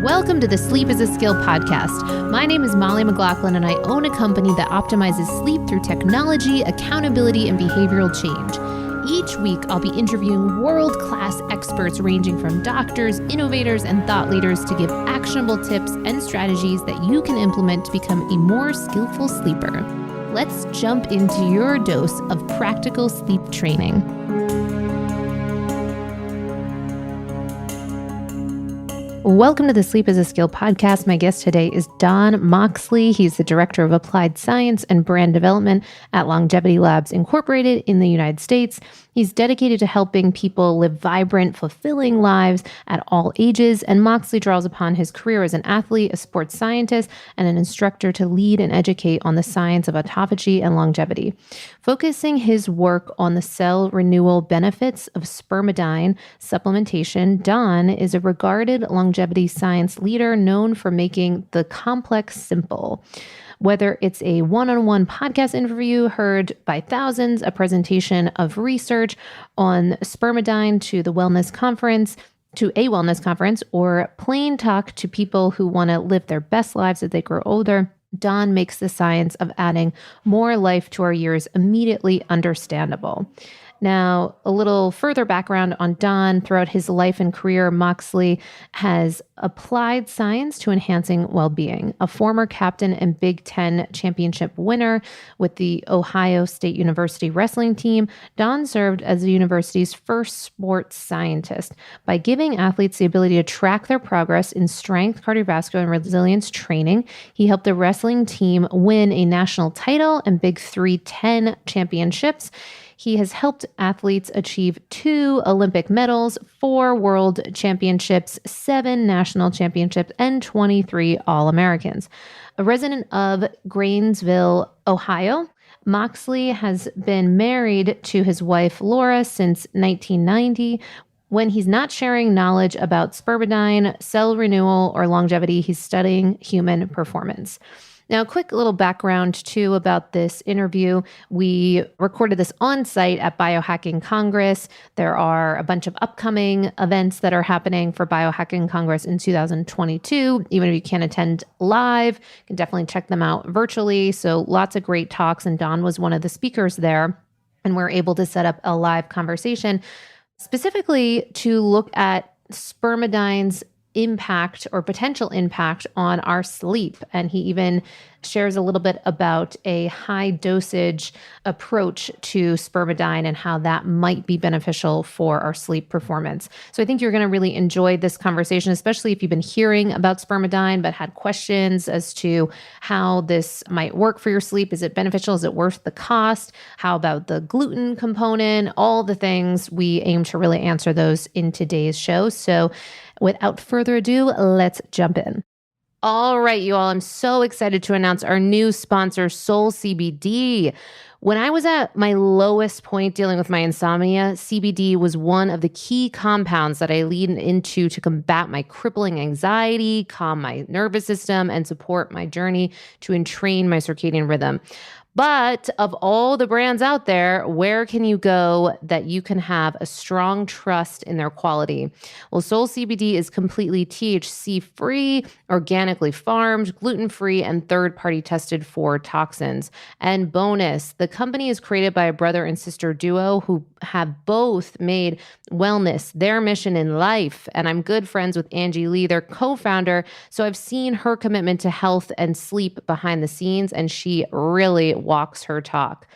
Welcome to the Sleep is a Skill podcast. My name is Molly McLaughlin, and I own a company that optimizes sleep through technology, accountability, and behavioral change. Each week, I'll be interviewing world-class experts ranging from doctors, innovators, and thought leaders to give actionable tips and strategies that you can implement to become a more skillful sleeper. Let's jump into your dose of practical sleep training. Welcome to the Sleep is a Skill podcast. My guest today is Don Moxley. He's the Director of Applied Science and Brand Development at Longevity Labs Incorporated in the United States. He's dedicated to helping people live vibrant, fulfilling lives at all ages, and Moxley draws upon his career as an athlete, a sports scientist, and an instructor to lead and educate on the science of autophagy and longevity. Focusing his work on the cell renewal benefits of spermidine supplementation, Don is a regarded longevity science leader known for making the complex simple. Whether it's a one-on-one podcast interview heard by thousands, a presentation of research on spermidine to a wellness conference, or plain talk to people who want to live their best lives as they grow older, Don makes the science of adding more life to our years immediately understandable. Now, a little further background on Don. Throughout his life and career, Moxley has applied science to enhancing well-being. A former captain and Big Ten championship winner with the Ohio State University wrestling team, Don served as the university's first sports scientist. By giving athletes the ability to track their progress in strength, cardiovascular, and resilience training, he helped the wrestling team win a national title and Big 3-10 championships. He has helped athletes achieve 2 Olympic medals, 4 world championships, 7 national championships, and 23 All-Americans. A resident of Grainesville, Ohio, Moxley has been married to his wife, Laura, since 1990. When he's not sharing knowledge about spermidine, cell renewal, or longevity, he's studying human performance. Now, a quick little background, too, about this interview. We recorded this on site at Biohacking Congress. There are a bunch of upcoming events that are happening for Biohacking Congress in 2022. Even if you can't attend live, you can definitely check them out virtually. So lots of great talks, and Don was one of the speakers there. And we're able to set up a live conversation specifically to look at spermidine's impact or potential impact on our sleep. And he even shares a little bit about a high dosage approach to spermidine and how that might be beneficial for our sleep performance. So I think you're going to really enjoy this conversation, especially if you've been hearing about spermidine but had questions as to how this might work for your sleep. Is it beneficial? Is it worth the cost? How about the gluten component? All the things, we aim to really answer those in today's show. So without further ado, let's jump in. All right, you all, I'm so excited to announce our new sponsor, Soul CBD. When I was at my lowest point dealing with my insomnia, CBD was one of the key compounds that I leaned into to combat my crippling anxiety, calm my nervous system, and support my journey to entrain my circadian rhythm. But of all the brands out there, where can you go that you can have a strong trust in their quality? Well, Soul CBD is completely THC-free, organically farmed, gluten-free, and third-party tested for toxins. And bonus, the company is created by a brother and sister duo who have both made wellness their mission in life. And I'm good friends with Angie Lee, their co-founder, so I've seen her commitment to health and sleep behind the scenes, and she really walks her talk.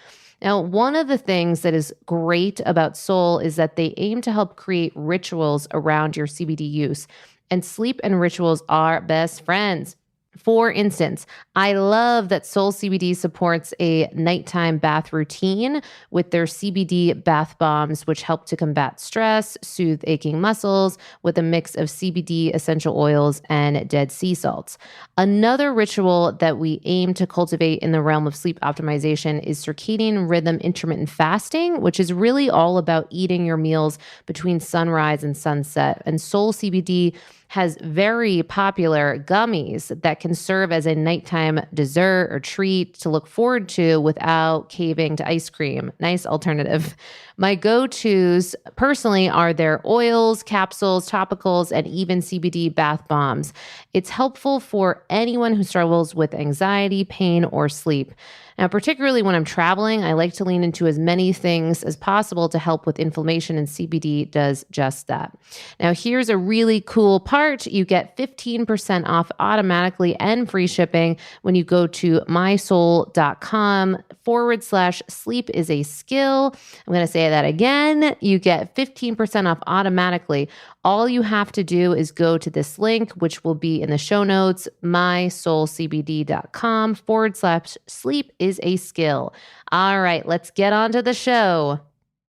Now, one of the things that is great about Soul is that they aim to help create rituals around your CBD use, and sleep and rituals are best friends. For instance, I love that Soul CBD supports a nighttime bath routine with their CBD bath bombs, which help to combat stress, soothe aching muscles with a mix of CBD essential oils and dead sea salts. Another ritual that we aim to cultivate in the realm of sleep optimization is circadian rhythm intermittent fasting, which is really all about eating your meals between sunrise and sunset. And Soul CBD has very popular gummies that can serve as a nighttime dessert or treat to look forward to without caving to ice cream. Nice alternative. My go-tos personally are their oils, capsules, topicals, and even CBD bath bombs. It's helpful for anyone who struggles with anxiety, pain, or sleep. Now, particularly when I'm traveling, I like to lean into as many things as possible to help with inflammation, and CBD does just that. Now, here's a really cool part. You get 15% off automatically and free shipping when you go to mysoul.com/sleep is a skill. I'm going to say that again. You get 15% off automatically. All you have to do is go to this link, which will be in the show notes, mysoulcbd.com/sleep is a skill. All right, let's get on to the show.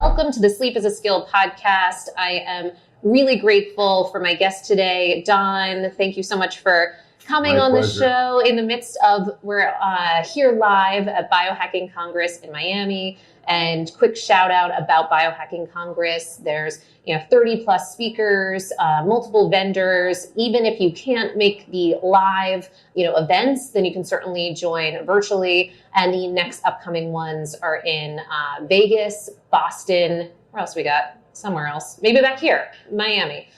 Welcome to the Sleep is a Skill podcast. I am really grateful for my guest today, Don. Thank you so much for coming on the show in the midst of, we're here live at Biohacking Congress in Miami. And quick shout out about Biohacking Congress. There's 30 plus speakers, multiple vendors. Even if you can't make the live events, then you can certainly join virtually. And the next upcoming ones are in Vegas, Boston. Where else we got? Somewhere else. Maybe back here, Miami.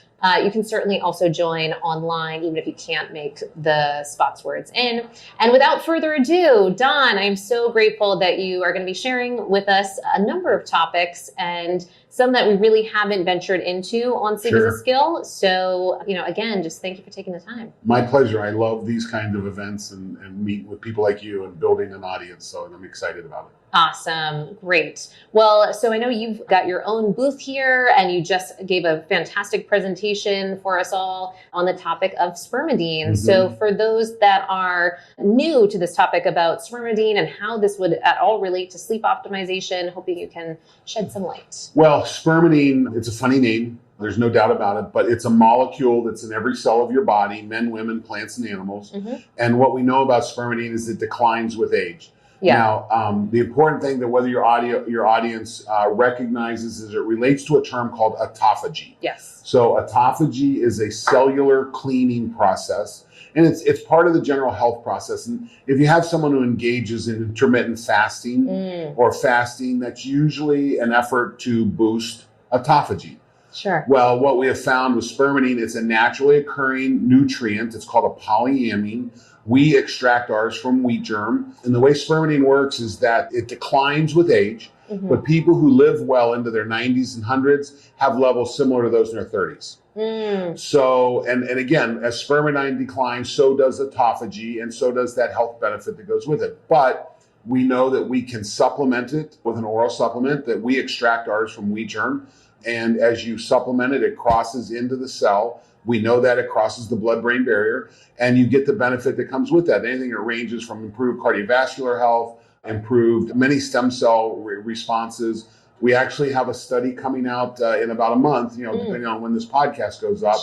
You can certainly also join online, even if you can't make the spots where it's in. And without further ado, Don, I'm so grateful that you are going to be sharing with us a number of topics and some that we really haven't ventured into on Sleep is a Skill. So, again, just thank you for taking the time. My pleasure. I love these kind of events and meeting with people like you and building an audience. So I'm excited about it. Awesome. Great. Well, so I know you've got your own booth here and you just gave a fantastic presentation for us all on the topic of Spermidine. Mm-hmm. So for those that are new to this topic about Spermidine and how this would at all relate to sleep optimization, hoping you can shed some light. Well, Spermidine, it's a funny name. There's no doubt about it, but it's a molecule that's in every cell of your body, men, women, plants, and animals. Mm-hmm. And what we know about Spermidine is it declines with age. Yeah. Now, the important thing that whether your audience recognizes is it relates to a term called autophagy. Yes. So autophagy is a cellular cleaning process, and it's part of the general health process. And if you have someone who engages in intermittent fasting or fasting, that's usually an effort to boost autophagy. Sure. Well, what we have found with Spermidine, it's a naturally occurring nutrient. It's called a polyamine. We extract ours from wheat germ. And the way Spermidine works is that it declines with age, but people who live well into their 90s and 100s have levels similar to those in their 30s. So, and again, as Spermidine declines, so does autophagy, and so does that health benefit that goes with it. But we know that we can supplement it with an oral supplement, that we extract ours from wheat germ. And as you supplement it, it crosses into the cell. We know that it crosses the blood-brain barrier, and you get the benefit that comes with that. Anything that ranges from improved cardiovascular health, improved many stem cell responses. We actually have a study coming out in about a month, depending on when this podcast goes up,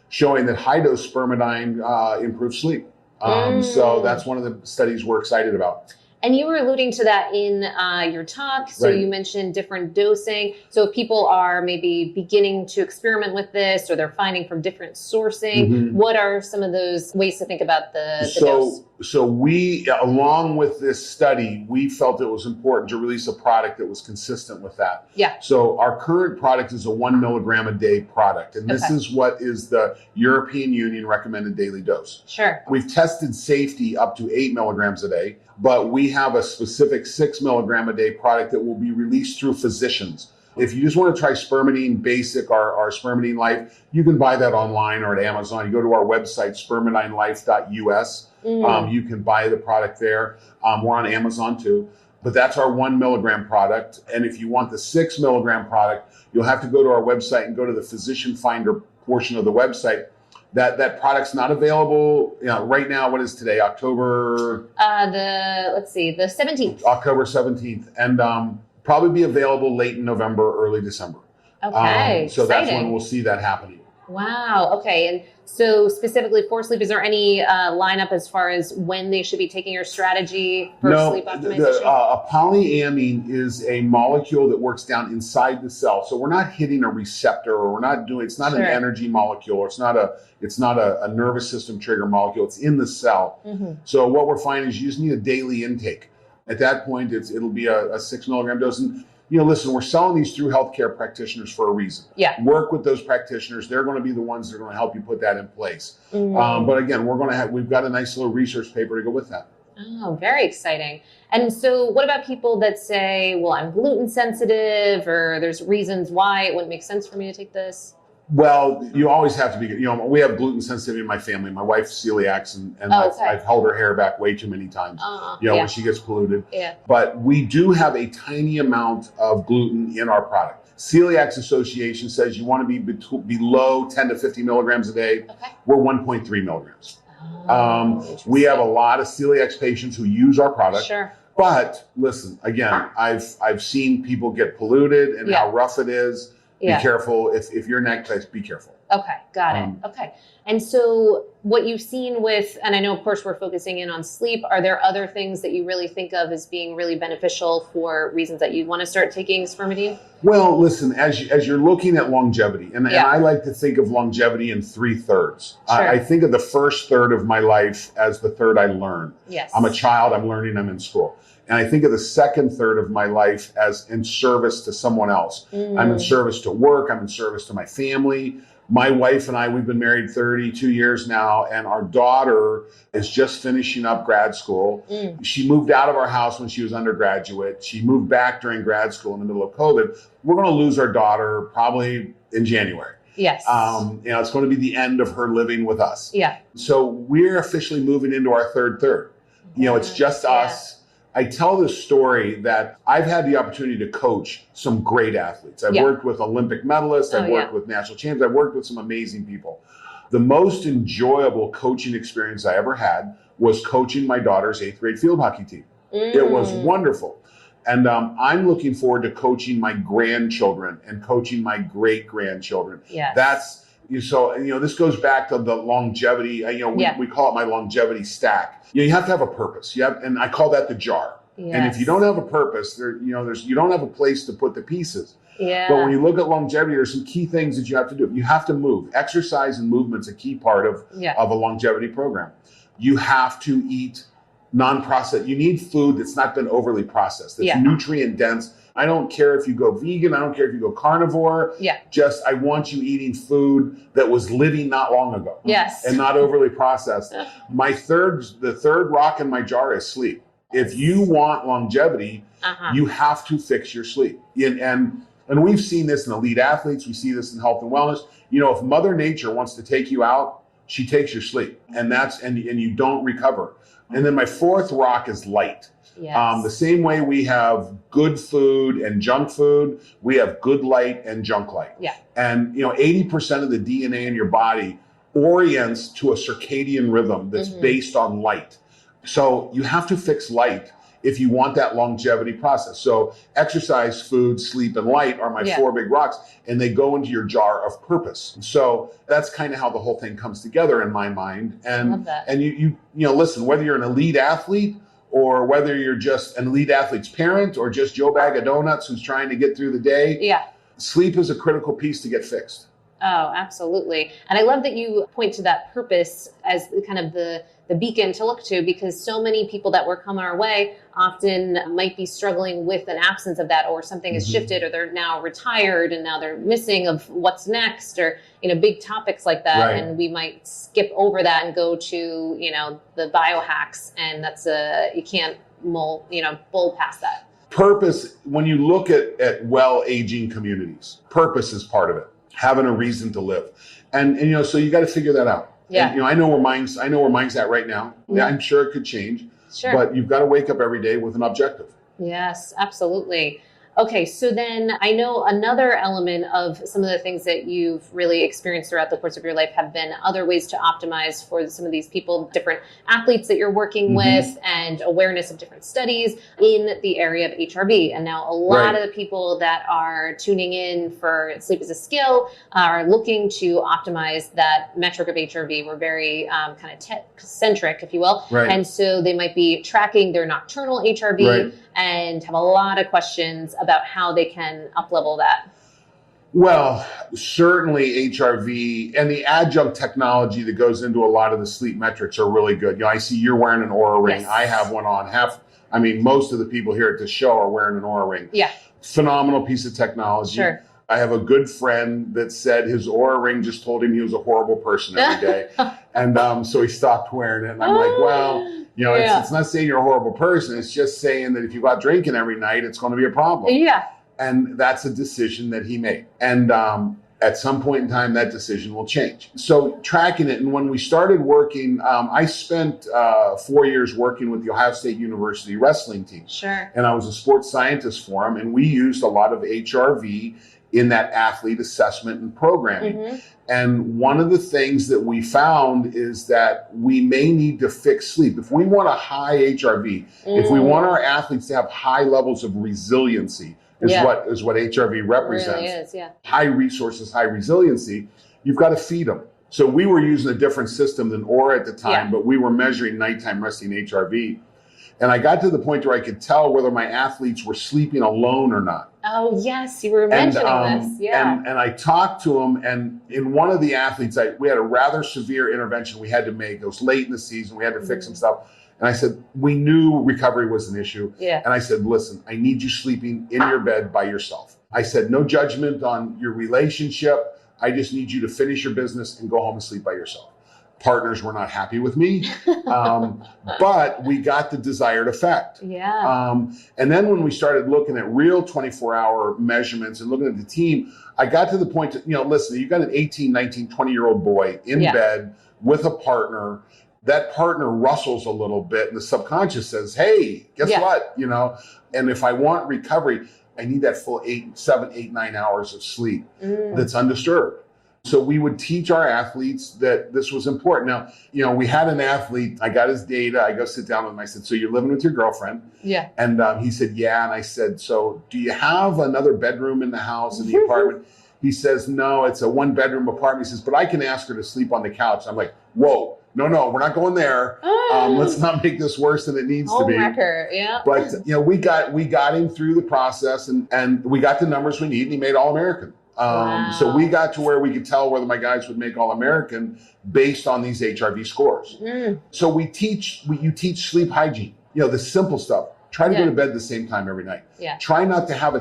showing that high-dose Spermidine improves sleep. So that's one of the studies we're excited about. And you were alluding to that in your talk. So you mentioned different dosing. So if people are maybe beginning to experiment with this or they're finding from different sourcing, what are some of those ways to think about the dose? So we, along with this study, we felt it was important to release a product that was consistent with that. Yeah. So our current product is a 1 milligram a day product. And this is what is the European Union recommended daily dose. Sure. We've tested safety up to 8 milligrams a day, but we have a specific 6 milligram a day product that will be released through physicians. If you just want to try Spermidine Basic, our Spermidine Life, you can buy that online or at Amazon. You go to our website, spermidinelife.us. You can buy the product there. We're on Amazon too. But that's our 1 milligram product. And if you want the 6 milligram product, you'll have to go to our website and go to the physician finder portion of the website. That product's not available right now. What is today? October? The 17th. October 17th. And probably be available late in November, early December. Okay. So that's when we'll see that happening. Wow. Okay. And so specifically for sleep, is there any lineup as far as when they should be taking your strategy for sleep optimization? A polyamine is a molecule that works down inside the cell. So we're not hitting a receptor, or we're not doing, it's not an energy molecule, or it's not a nervous system trigger molecule. It's in the cell. So what we're finding is you just need a daily intake. At that point, it'll be a 6 milligram dose. And listen, we're selling these through healthcare practitioners for a reason. Yeah. Work with those practitioners. They're going to be the ones that are going to help you put that in place. But again, we've got a nice little research paper to go with that. Oh, very exciting. And so what about people that say, well, I'm gluten sensitive, or there's reasons why it wouldn't make sense for me to take this? Well, you always have to be, we have gluten sensitivity in my family. My wife's celiac, and I've held her hair back way too many times, when she gets polluted. Yeah. But we do have a tiny amount of gluten in our product. Celiac Association says you want to be below 10 to 50 milligrams a day. Okay. We're 1.3 milligrams. We have a lot of celiac patients who use our product. Sure. But listen, again, I've seen people get polluted and how rough it is. Be careful. If you're in that place, be careful. Okay, got it. Okay. And so what you've seen with, and I know, of course, we're focusing in on sleep, are there other things that you really think of as being really beneficial for reasons that you want to start taking Spermidine? Well, listen, as you're looking at longevity, and I like to think of longevity in 3/3. Sure. I think of the first third of my life as the third I learn. Yes. I'm a child, I'm learning, I'm in school. And I think of the second third of my life as in service to someone else. I'm in service to work, I'm in service to my family. My wife and I, we've been married 32 years now, and our daughter is just finishing up grad school. She moved out of our house when she was undergraduate. She moved back during grad school in the middle of COVID. We're going to lose our daughter probably in January. Yes. It's going to be the end of her living with us. Yeah. So we're officially moving into our third. It's just us. I tell this story that I've had the opportunity to coach some great athletes. I've worked with Olympic medalists. I've worked with national champions. I've worked with some amazing people. The most enjoyable coaching experience I ever had was coaching my daughter's 8th grade field hockey team. It was wonderful. And I'm looking forward to coaching my grandchildren and coaching my great-grandchildren. Yes. That's, so, this goes back to the longevity. We call it my longevity stack. You have to have a purpose. And I call that the jar. Yes. And if you don't have a purpose, you don't have a place to put the pieces. Yeah. But when you look at longevity, there's some key things that you have to do. You have to move. Exercise and movement's a key part of a longevity program. You have to eat non-processed. You need food that's not been overly processed, that's nutrient dense. I don't care if you go vegan. I don't care if you go carnivore. Just, I want you eating food that was living not long ago. Yes. And not overly processed. The third rock in my jar is sleep. If you want longevity, you have to fix your sleep. And we've seen this in elite athletes. We see this in health and wellness. If Mother Nature wants to take you out, she takes your sleep, and you don't recover. And then my fourth rock is light. Yes. The same way we have good food and junk food, we have good light and junk light. Yeah. And 80% of the DNA in your body orients to a circadian rhythm that's based on light. So you have to fix light if you want that longevity process. So exercise, food, sleep, and light are my four big rocks, and they go into your jar of purpose. So that's kind of how the whole thing comes together in my mind. And love that. And you listen, whether you're an elite athlete or whether you're just an elite athlete's parent or just Joe Bag of Donuts who's trying to get through the day, sleep is a critical piece to get fixed. Oh, absolutely. And I love that you point to that purpose as kind of the beacon to look to, because so many people that were coming our way often might be struggling with an absence of that, or something has shifted, or they're now retired and now they're missing of what's next, or, big topics like that. Right. And we might skip over that and go to, the biohacks, and that's you can't bull past that. Purpose, when you look at well-aging communities, purpose is part of it. Having a reason to live. And so you got to figure that out. Yeah. And, I know where mine's at right now. Yeah, I'm sure it could change. Sure. But you've got to wake up every day with an objective. Yes, absolutely. Okay, so then I know another element of some of the things that you've really experienced throughout the course of your life have been other ways to optimize for some of these people, different athletes that you're working with, and awareness of different studies in the area of HRV. And now a lot of the people that are tuning in for Sleep as a Skill are looking to optimize that metric of HRV. We're very kind of tech-centric, if you will. And so they might be tracking their nocturnal HRV and have a lot of questions about how they can up-level that. Well, certainly HRV and the adjunct technology that goes into a lot of the sleep metrics are really good. You know, I see you're wearing an Oura ring. I have one on. Most of the people here at the show are wearing an Oura ring. Yeah. Phenomenal piece of technology. I have a good friend that said his Oura ring just told him he was a horrible person every day. And so he stopped wearing it. And I'm like, well, you know, it's not saying you're a horrible person. It's just saying that if you go out drinking every night, it's going to be a problem. And that's a decision that he made. And at some point in time, that decision will change. So tracking it, and when we started working, I spent 4 years working with the Ohio State University wrestling team. And I was a sports scientist for them, and we used a lot of HRV in that athlete assessment and programming. And one of the things that we found is that we may need to fix sleep. If we want a high HRV, if we want our athletes to have high levels of resiliency, is what HRV represents. High resources, high resiliency, you've got to feed them. So we were using a different system than Oura at the time, but we were measuring nighttime resting HRV. And I got to the point where I could tell whether my athletes were sleeping alone or not. Oh, yes, you were mentioning this. And I talked to them, and in one of the athletes, we had a rather severe intervention we had to make. It was late in the season. We had to fix some stuff. And I said, we knew recovery was an issue. And I said, listen, I need you sleeping in your bed by yourself. I said, no judgment on your relationship. I just need you to finish your business and go home and sleep by yourself. Partners were not happy with me, but we got the desired effect. And then when we started looking at real 24-hour measurements and looking at the team, I got to the point that, you know, listen, you got an 18, 19, 20-year-old boy in bed with a partner. That partner rustles a little bit, and the subconscious says, hey, guess what? You know, and if I want recovery, I need that full 7, 8, 9 hours of sleep that's undisturbed. So we would teach our athletes that this was important. Now, you know, we had an athlete, I got his data, I go sit down with him, I said, so you're living with your girlfriend? And he said, yeah. And I said, so do you have another bedroom in the house, in the apartment? He says, no, it's a 1-bedroom apartment. He says, but I can ask her to sleep on the couch. I'm like, whoa, no, we're not going there. Let's not make this worse than it needs to be. But, you know, we got him through the process, and we got the numbers we need, and he made All-American. So we got to where we could tell whether my guys would make All-American based on these HRV scores. So you teach sleep hygiene, you know, the simple stuff. Try to go to bed the same time every night. Try not to have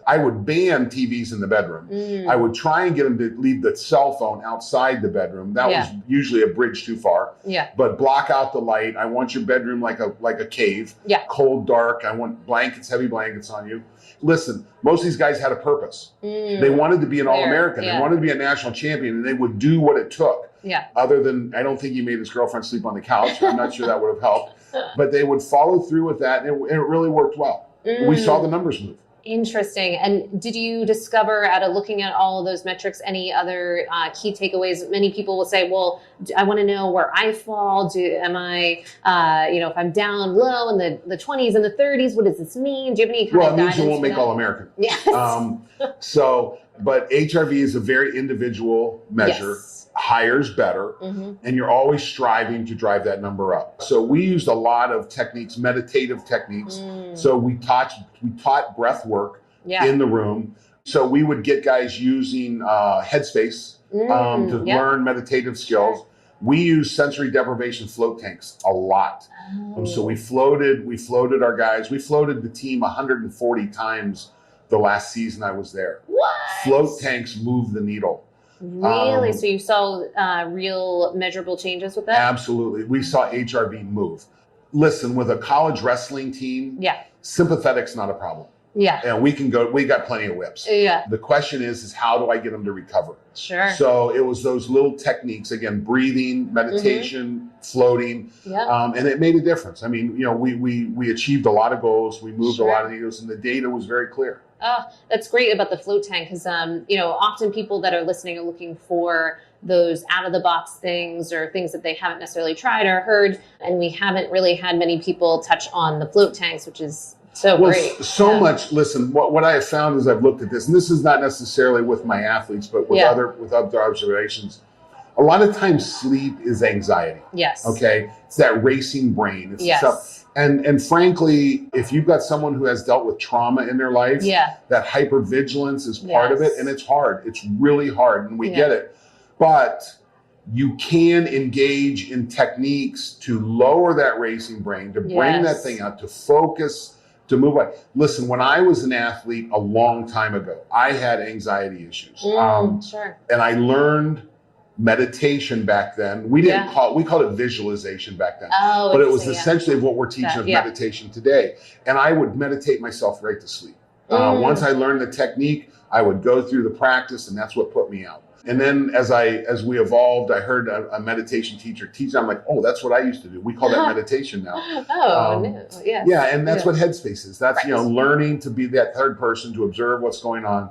I would ban TVs in the bedroom. I would try and get them to leave the cell phone outside the bedroom. That was usually a bridge too far. But block out the light. I want your bedroom like a cave. Cold, dark. I want blankets, heavy blankets on you. Listen, most of these guys had a purpose. They wanted to be an All-American. They wanted to be a national champion, and they would do what it took. Other than, I don't think he made his girlfriend sleep on the couch. I'm not sure that would have helped. But they would follow through with that, and it really worked well. We saw the numbers move. Interesting. And did you discover, out of looking at all of those metrics, any other key takeaways? Many people will say, well, I want to know where I fall. Am I, if I'm down low in the 20s and the 30s, what does this mean? Do you have any kind of guidance? Well, it means you won't make All-American. But HRV is a very individual measure. Higher's better, and you're always striving to drive that number up. So we used a lot of techniques, meditative techniques. So we taught breath work in the room. So we would get guys using Headspace to learn meditative skills. We use sensory deprivation float tanks a lot. So we floated our guys. We floated the team 140 times the last season I was there. Float tanks move the needle. Really? So you saw real measurable changes with that? Absolutely. We saw HRV move. Listen, with a college wrestling team, sympathetic's not a problem. And we got plenty of whips. The question is how do I get them to recover? So it was those little techniques, again, breathing, meditation, floating, and it made a difference. I mean, you know, we achieved a lot of goals. We moved a lot of needles, and the data was very clear. That's great about the float tank because, often people that are listening are looking for those out of the box things or things that they haven't necessarily tried or heard. And we haven't really had many people touch on the float tanks, which is so great. So much. Listen, what I have found as I've looked at this, and this is not necessarily with my athletes, but with other observations, a lot of times sleep is anxiety. Yes. Okay. It's that racing brain. It's stuff. And frankly, if you've got someone who has dealt with trauma in their life, that hypervigilance is part of it. And it's hard. It's really hard. And we get it. But you can engage in techniques to lower that racing brain, to bring that thing out, to focus, to move on. Listen, when I was an athlete a long time ago, I had anxiety issues. Sure. And I learned meditation back then. We didn't we called it visualization back then. But it was essentially what we're teaching of meditation today. And I would meditate myself right to sleep. Once I learned the technique, I would go through the practice, and that's what put me out. And then as we evolved, I heard a meditation teacher teach. I'm like, oh, that's what I used to do. We call that meditation now. Yeah, and that's what Headspace is. That's learning to be that third person, to observe what's going on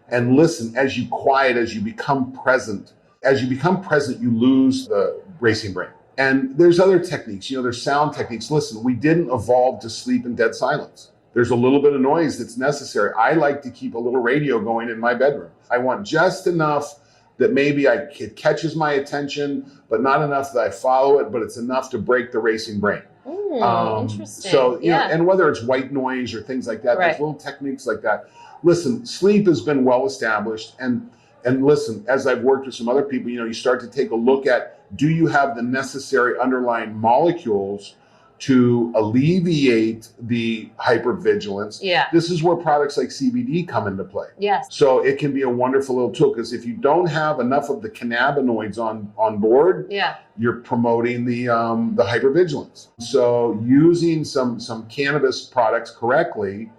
and listen. As you quiet, as you become present, you lose the racing brain. And there's other techniques. There's sound techniques. Listen, we didn't evolve to sleep in dead silence. There's a little bit of noise that's necessary. I like to keep a little radio going in my bedroom. I want just enough that maybe it catches my attention, but not enough that I follow it, but it's enough to break the racing brain. Interesting. So, and whether it's white noise or things like that, there's little techniques like that. Listen, sleep has been well established. And listen, as I've worked with some other people, you start to take a look at, do you have the necessary underlying molecules to alleviate the hypervigilance? This is where products like CBD come into play. So it can be a wonderful little tool, because if you don't have enough of the cannabinoids on board, you're promoting the hypervigilance. So using some cannabis products correctly,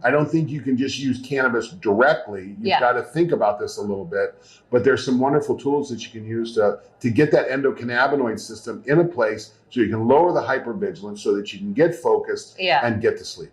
I don't think you can just use cannabis directly. You've got to think about this a little bit. But there's some wonderful tools that you can use to get that endocannabinoid system in a place so you can lower the hypervigilance so that you can get focused and get to sleep.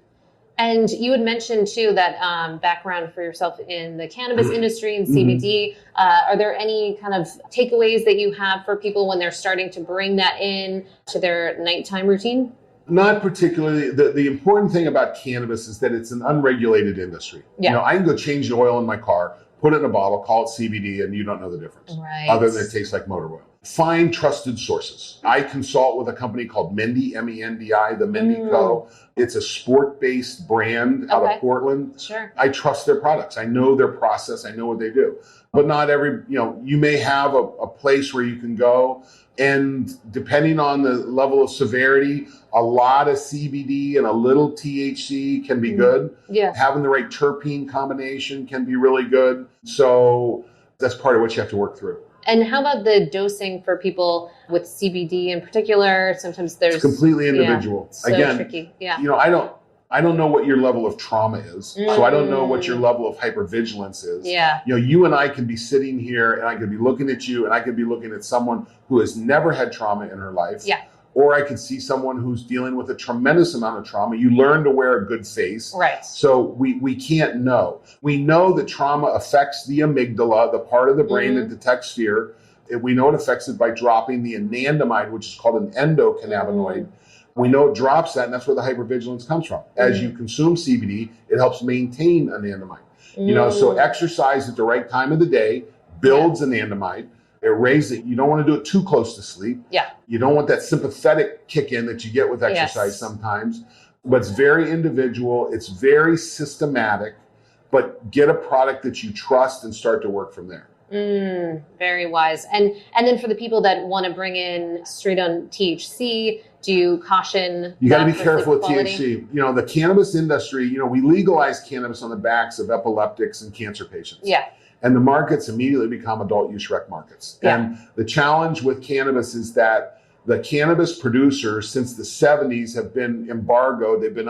And you had mentioned too that background for yourself in the cannabis industry and CBD. Are there any kind of takeaways that you have for people when they're starting to bring that in to their nighttime routine? Not particularly. The important thing about cannabis is that it's an unregulated industry. I can go change the oil in my car, put it in a bottle, call it CBD, and you don't know the difference. Other than it tastes like motor oil. Find trusted sources. I consult with a company called Mendi, M-E-N-D-I, the Mendi Co. It's a sport-based brand out of Portland. I trust their products. I know their process. I know what they do. But not every, you may have a place where you can go, and depending on the level of severity, a lot of CBD and a little THC can be good. Having the right terpene combination can be really good. So that's part of what you have to work through. And how about the dosing for people with CBD in particular? Sometimes there's... It's completely individual. So again, tricky. I don't know what your level of trauma is. So I don't know what your level of hypervigilance is. You and I can be sitting here, and I could be looking at you, and I could be looking at someone who has never had trauma in her life. Or I could see someone who's dealing with a tremendous amount of trauma. You learn to wear a good face. So we can't know. We know that trauma affects the amygdala, the part of the brain that detects fear. We know it affects it by dropping the anandamide, which is called an endocannabinoid. We know it drops that, and that's where the hypervigilance comes from. As you consume CBD, it helps maintain anandamide. So exercise at the right time of the day builds anandamide. It raises it. You don't want to do it too close to sleep. You don't want that sympathetic kick in that you get with exercise sometimes. But it's very individual. It's very systematic. But get a product that you trust and start to work from there. Very wise. And then for the people that want to bring in straight on THC, do you caution? You got to be careful with THC. The cannabis industry, we legalized cannabis on the backs of epileptics and cancer patients. And the markets immediately become adult use rec markets. And the challenge with cannabis is that the cannabis producers since the 70s have been embargoed. They've been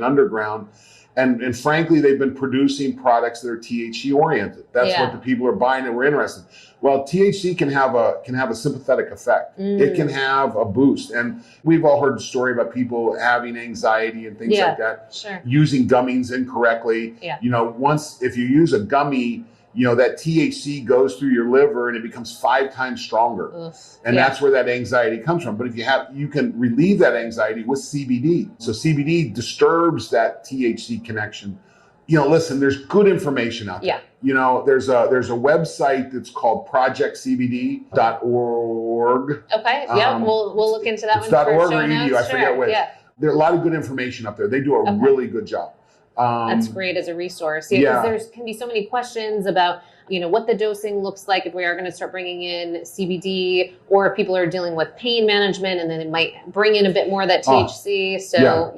underground. And frankly, they've been producing products that are THC oriented. That's what the people are buying that we're interested. Well, THC can have a sympathetic effect. It can have a boost. And we've all heard the story about people having anxiety and things like that. Sure. Using gummies incorrectly. Yeah. You know, if you use a gummy, you know, that THC goes through your liver and it becomes 5 times stronger. Oof. And that's where that anxiety comes from. But if you can relieve that anxiety with CBD. So CBD disturbs that THC connection. You know, listen, there's good information out there. Yeah. You know, there's a website that's called projectcbd.org. Okay. Yeah. We'll look into that it's one. .org for or show edu. notes. I forget which. Yeah. There's a lot of good information up there. They do a really good job. That's great as a resource. Because there can be so many questions about, you know, what the dosing looks like if we are going to start bringing in CBD, or if people are dealing with pain management and then it might bring in a bit more of that THC. So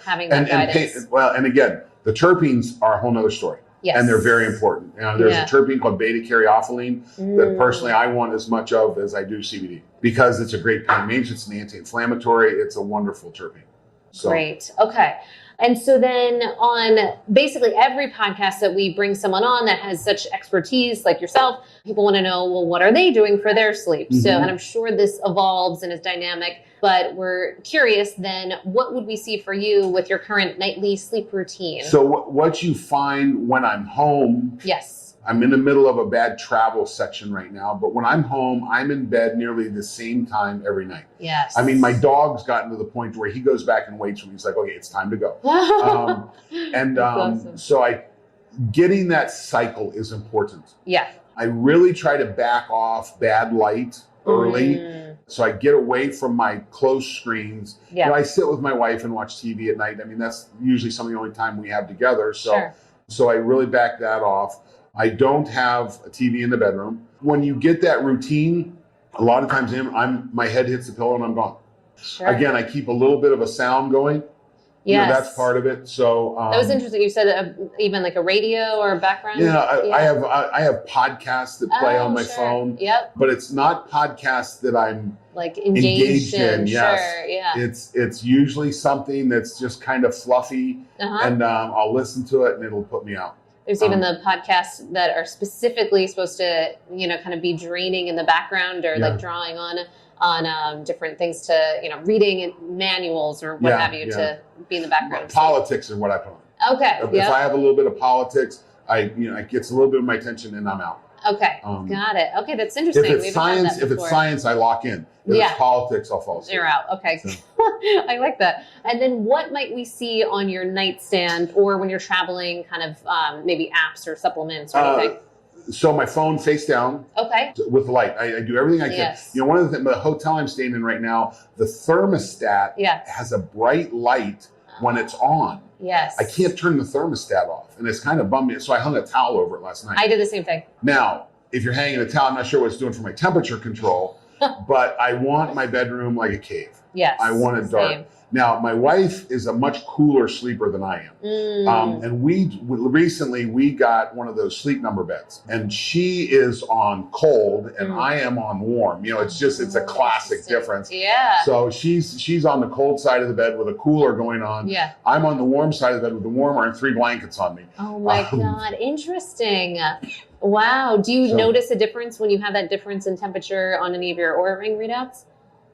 having that guidance. And again, the terpenes are a whole nother story. Yes. And they're very important. You know, there's a terpene called beta-caryophyllene that personally I want as much of as I do CBD, because it's a great pain management, it's an anti-inflammatory, it's a wonderful terpene. So. Great. Okay. And so then on basically every podcast that we bring someone on that has such expertise like yourself, people want to know, well, what are they doing for their sleep? So, and I'm sure this evolves and is dynamic, but we're curious then, what would we see for you with your current nightly sleep routine? So what you find when I'm home, I'm in the middle of a bad travel section right now, but when I'm home, I'm in bed nearly the same time every night. Yes. I mean, my dog's gotten to the point where he goes back and waits for me. He's like, okay, it's time to go. Awesome. So getting that cycle is important. Yeah. I really try to back off bad light early. So I get away from my close screens. Yeah. You know, I sit with my wife and watch TV at night. I mean, that's usually some of the only time we have together. So I really back that off. I don't have a TV in the bedroom. When you get that routine, a lot of times my head hits the pillow and I'm gone. Sure. Again, I keep a little bit of a sound going. Yes. You know, that's part of it. So that was interesting. You said even like a radio or a background. I have podcasts that play on my phone. Yep. But it's not podcasts that I'm like engaged in. Yes. Sure. Yeah. It's usually something that's just kind of fluffy, and I'll listen to it and it'll put me out. There's even the podcasts that are specifically supposed to, you know, kind of be draining in the background, or like drawing on different things to, you know, reading manuals or what have you to be in the background. Politics is what I put on. Okay. If I have a little bit of politics, it gets a little bit of my attention and I'm out. Okay. Got it. Okay. That's interesting. If it's science, I lock in. If it's politics, I'll fall asleep. You're out. Okay. So. I like that. And then what might we see on your nightstand, or when you're traveling, kind of maybe apps or supplements or anything? So my phone face down. Okay. With the light. I do everything I can. Yes. You know, one of the things, the hotel I'm staying in right now, the thermostat has a bright light when it's on. Yes. I can't turn the thermostat off, and it's kind of bummed me. So I hung a towel over it last night. I did the same thing. Now, if you're hanging a towel, I'm not sure what it's doing for my temperature control, but I want my bedroom like a cave. Yes. I want it dark. Same. Now, my wife is a much cooler sleeper than I am. And recently we got one of those Sleep Number beds, and she is on cold and I am on warm. You know, it's a classic difference. Yeah. So she's on the cold side of the bed with a cooler going on. Yeah. I'm on the warm side of the bed with the warmer and 3 blankets on me. Oh my God. Interesting. Wow. Do you notice a difference when you have that difference in temperature on any of your Oura Ring readouts?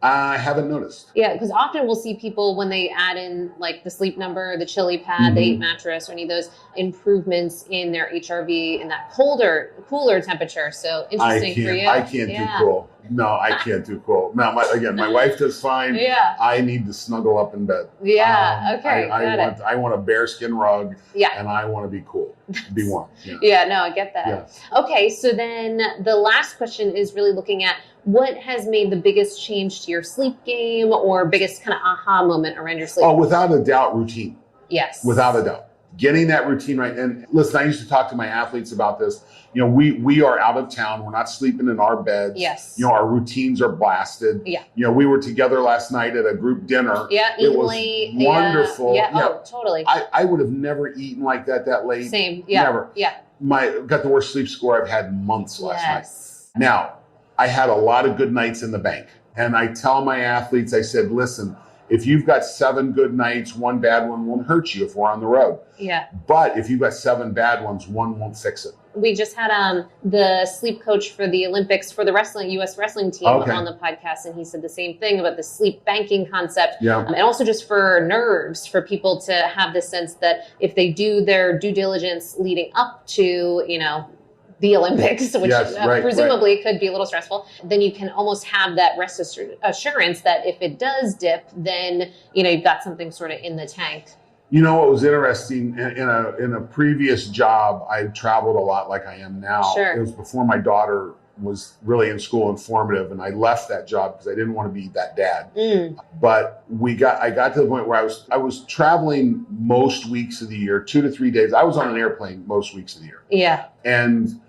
I haven't noticed. Yeah, because often we'll see people when they add in like the Sleep Number, the Chili Pad, the 8 mattress, or any of those improvements in their HRV in that cooler temperature. So interesting for you. I can't do cool. No, I can't do cool. No, my wife does fine. Yeah. I need to snuggle up in bed. Yeah. Okay. I want a bearskin rug. Yeah. And I want to be cool, be warm. Yeah. No, I get that. Yeah. Okay. So then the last question is really looking at what has made the biggest change to your sleep game, or biggest kind of aha moment around your sleep? Oh, without a doubt, routine. Yes. Without a doubt. Getting that routine right. And listen, I used to talk to my athletes about this. You know, we are out of town. We're not sleeping in our beds. Yes. You know, our routines are blasted. Yeah. You know, we were together last night at a group dinner. Yeah. It was wonderful. Yeah. Oh, totally. I would have never eaten like that late. Same. Yeah. Never. Yeah. Got the worst sleep score I've had in months last night. Now, I had a lot of good nights in the bank. And I tell my athletes, I said, listen, if you've got 7 good nights, 1 bad one won't hurt you if we're on the road. Yeah. But if you've got 7 bad ones, 1 won't fix it. We just had the sleep coach for the Olympics for the U.S. wrestling team on the podcast, and he said the same thing about the sleep banking concept. Yeah. And also just for nerves, for people to have the sense that if they do their due diligence leading up to, the Olympics, which presumably could be a little stressful, then you can almost have that rest assurance that if it does dip, then, you've got something sort of in the tank. What was interesting, in a previous job, I traveled a lot like I am now. Sure. It was before my daughter was really in school and formative, and I left that job because I didn't want to be that dad. But I got to the point where I was traveling most weeks of the year, 2 to 3 days. I was on an airplane most weeks of the year. Yeah. And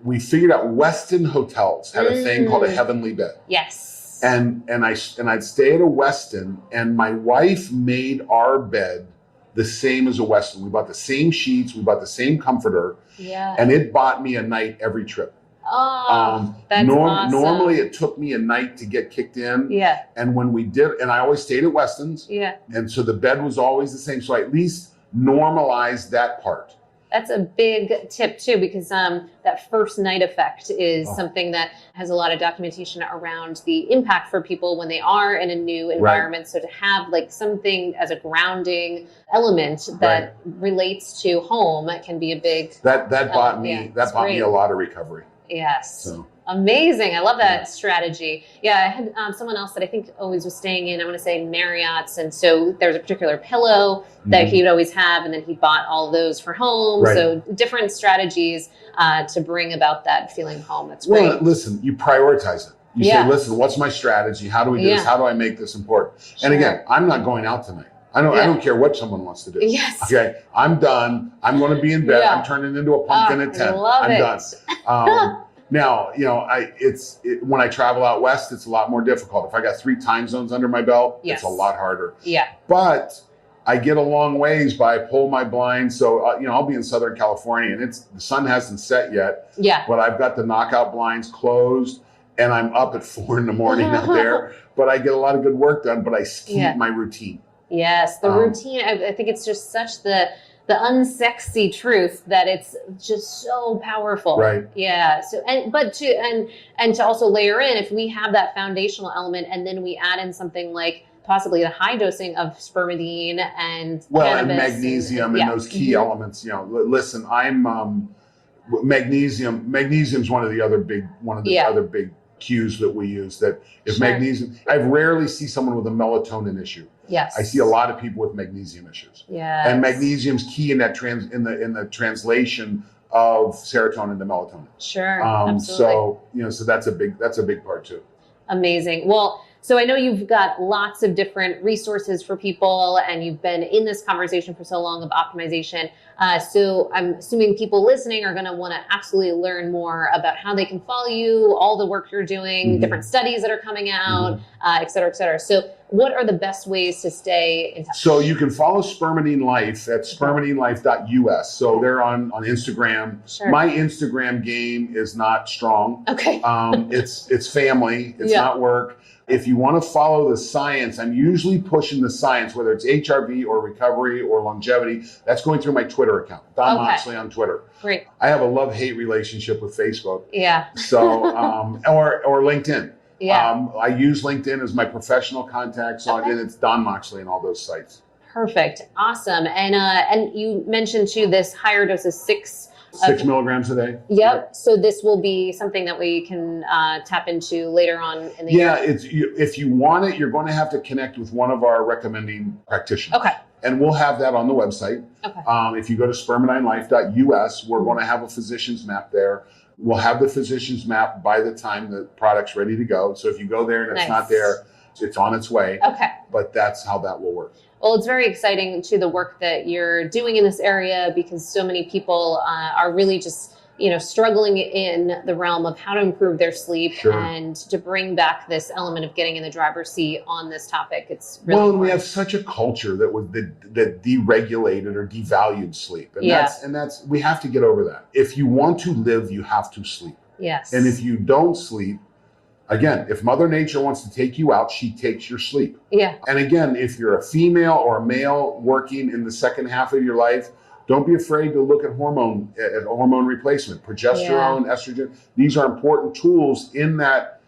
we figured out Westin hotels had a thing called a heavenly bed. Yes. And I'd stay at a Westin, and my wife made our bed the same as a Westin. We bought the same sheets, we bought the same comforter, and it bought me a night every trip. Oh, that's awesome. Normally it took me a night to get kicked in. Yeah. And when we did, and I always stayed at Westin's. Yeah. And so the bed was always the same. So I at least normalized that part. That's a big tip too, because that first night effect is something that has a lot of documentation around the impact for people when they are in a new environment. Right. So to have like something as a grounding element that relates to home can be a big that bought me a lot of recovery. Yes. So. Amazing. I love that strategy. Yeah, I had someone else that I think always was staying in, I want to say Marriott's. And so there's a particular pillow that he would always have. And then he bought all those for home. Right. So different strategies to bring about that feeling home. That's great. Well, listen, you prioritize it. You say, listen, what's my strategy? How do we do this? How do I make this important? Sure. And again, I'm not going out tonight. I don't care what someone wants to do. Yes. Okay. I'm done. I'm going to be in bed. I'm turning into a pumpkin at 10. I'm done. Now, when I travel out west, it's a lot more difficult. If I got 3 time zones under my belt, it's a lot harder. Yeah. But I get a long ways by pull my blinds. So, I'll be in Southern California, and the sun hasn't set yet. Yeah. But I've got the knockout blinds closed, and I'm up at 4 a.m. out there. But I get a lot of good work done, but I keep my routine. Yes, the routine. I think it's just such the unsexy truth that it's just so powerful. Right. Yeah. So to also layer in, if we have that foundational element and then we add in something like possibly the high dosing of spermidine and and magnesium and those key elements. Listen, I'm magnesium. Magnesium's one of the other big other big cues that we use. That if magnesium, I rarely see someone with a melatonin issue. Yes. I see a lot of people with magnesium issues. Yeah. And magnesium's key in that in the translation of serotonin to melatonin. Sure. Absolutely. So that's a big part too. Amazing. Well, so I know you've got lots of different resources for people, and you've been in this conversation for so long of optimization. So I'm assuming people listening are going to want to absolutely learn more about how they can follow you, all the work you're doing, different studies that are coming out, et cetera, et cetera. So what are the best ways to stay in touch? So you can follow Spermidine Life at spermidinelife.us. So they're on Instagram. Sure. My Instagram game is not strong. Okay. It's family. It's not work. If you want to follow the science, I'm usually pushing the science, whether it's HRV or recovery or longevity. That's going through my Twitter account, Don Moxley on Twitter. Great. I have a love-hate relationship with Facebook. Yeah. So, or LinkedIn. Yeah. I use LinkedIn as my professional contact, so and it's Don Moxley and all those sites. Perfect. Awesome. And you mentioned too this higher dose of 6 milligrams a day. Yep. So this will be something that we can tap into later on in the year. If you want it, you're going to have to connect with one of our recommending practitioners. Okay. And we'll have that on the website. Okay. If you go to spermidinelife.us, we're going to have a physician's map there. We'll have the physician's map by the time the product's ready to go. So if you go there and it's not there, it's on its way. Okay. But that's how that will work. Well, it's very exciting to the work that you're doing in this area, because so many people are really just, struggling in the realm of how to improve their sleep and to bring back this element of getting in the driver's seat on this topic. It's really important. We have such a culture that deregulated or devalued sleep. And that's we have to get over that. If you want to live, you have to sleep. Yes. And if you don't sleep, Again, if Mother Nature wants to take you out, she takes your sleep. Yeah. And again, if you're a female or a male working in the second half of your life, don't be afraid to look at hormone replacement, progesterone, estrogen. These are important tools in that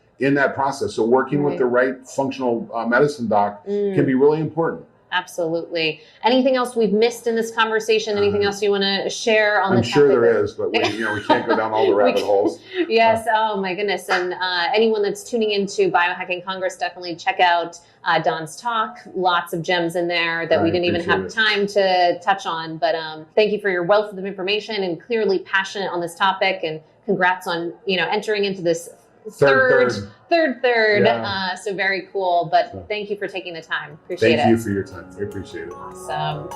process. So working with the right functional medicine doc can be really important. Absolutely. Anything else we've missed in this conversation? Anything else you want to share on the topic? I'm sure there is, but we can't go down all the rabbit holes. Yes. Oh my goodness. And anyone that's tuning into Biohacking Congress, definitely check out Don's talk. Lots of gems in there that we didn't even have time to touch on. But thank you for your wealth of information and clearly passionate on this topic. And congrats on entering into this third. Yeah. So very cool. But thank you for taking the time. Appreciate it. Thank you for your time. I appreciate it. Awesome.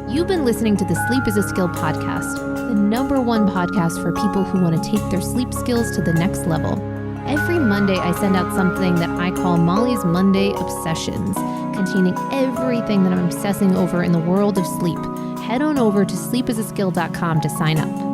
You've been listening to the Sleep is a Skill podcast, the #1 podcast for people who want to take their sleep skills to the next level. Every Monday, I send out something that I call Molly's Monday Obsessions, containing everything that I'm obsessing over in the world of sleep. Head on over to sleepisaskill.com to sign up.